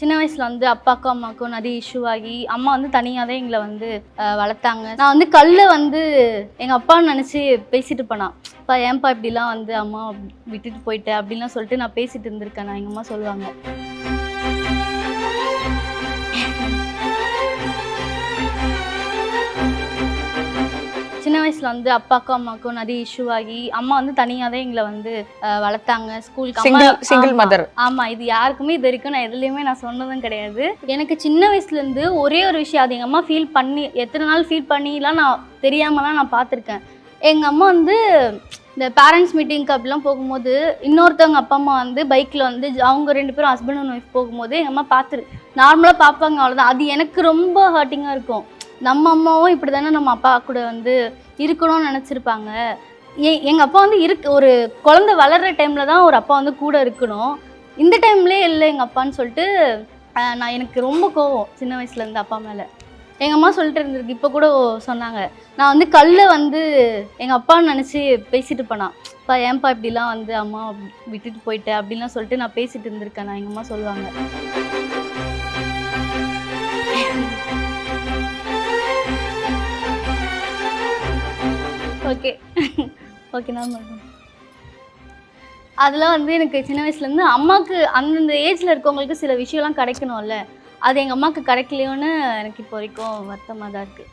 சின்ன வயசுல வந்து அப்பாக்கும் அம்மாக்கும் நிறைய இஷ்யூ ஆகி அம்மா வந்து தனியாக தான் எங்களை வந்து வளர்த்தாங்க. நான் வந்து கல்லை வந்து எங்கள் அப்பான்னு நினச்சி பேசிட்டு போனான். அப்பா ஏன்பா இப்படிலாம் வந்து அம்மா விட்டுட்டு போயிட்டேன் அப்படின்லாம் சொல்லிட்டு நான் பேசிட்டு இருந்திருக்கேன். நான் எங்கள் அம்மா சொல்லுவாங்க. சின்ன வயசுல வந்து அப்பாக்கும் அம்மாக்கும் நிறைய இஷ்யூ ஆகி அம்மா வந்து தனியாக தான் எங்களை வந்து வளர்த்தாங்க. ஸ்கூலுக்கு சிங்கிள் மதர். ஆமா, இது யாருக்குமே இது வரைக்கும் நான் எதுலையுமே நான் சொன்னதும் கிடையாது. எனக்கு சின்ன வயசுல இருந்து ஒரே ஒரு விஷயம், அது எங்க அம்மா ஃபீல் பண்ணி எத்தனை நாள் ஃபீல் பண்ணிலாம் நான் தெரியாமலாம் நான் பார்த்துருக்கேன். எங்க அம்மா வந்து இந்த பேரண்ட்ஸ் மீட்டிங்க்கு அப்படிலாம் போகும்போது இன்னொருத்தவங்க அப்பா அம்மா வந்து பைக்கில் வந்து அவங்க 2 பேரும் ஹஸ்பண்ட் அண்ட் ஒய்ஃப் போகும்போது எங்கள் அம்மா நார்மலாக பார்ப்பாங்க, அவ்வளோதான். அது எனக்கு ரொம்ப ஹர்ட்டிங்காக இருக்கும். நம்ம அம்மாவும் இப்படி தானே நம்ம அப்பா கூட வந்து இருக்கணும்னு நினச்சிருப்பாங்க. எங்கள் அப்பா வந்து ஒரு குழந்தை வளர்கிற டைமில் தான் ஒரு அப்பா வந்து கூட இருக்கணும். இந்த டைம்லேயே இல்லை எங்கள் அப்பான்னு சொல்லிட்டு எனக்கு ரொம்ப கோவம் சின்ன வயசுலேருந்து அப்பா மேலே. எங்கள் அம்மா சொல்லிட்டு இருந்திருக்கு. இப்போ கூட சொன்னாங்க, நான் வந்து கல்லை வந்து எங்கள் அப்பான்னு நினச்சி பேசிட்டு போனான். அப்பா ஏன்பா இப்படிலாம் வந்து அம்மா விட்டுட்டு போயிட்டேன் அப்படின்லாம் சொல்லிட்டு நான் பேசிட்டு இருந்திருக்கேன். நான் எங்கள் அம்மா சொல்லுவாங்க. ஓகே ஓகே நான் அதெல்லாம் வந்து எனக்கு சின்ன வயசுலேருந்து அம்மாவுக்கு அந்தந்த ஏஜில் இருக்கவங்களுக்கு சில விஷயம்லாம் கிடைக்கணும்ல, அது எங்கள் அம்மாவுக்கு கிடைக்கலையோன்னு எனக்கு இப்போ வரைக்கும் வருத்தமாக தான் இருக்குது.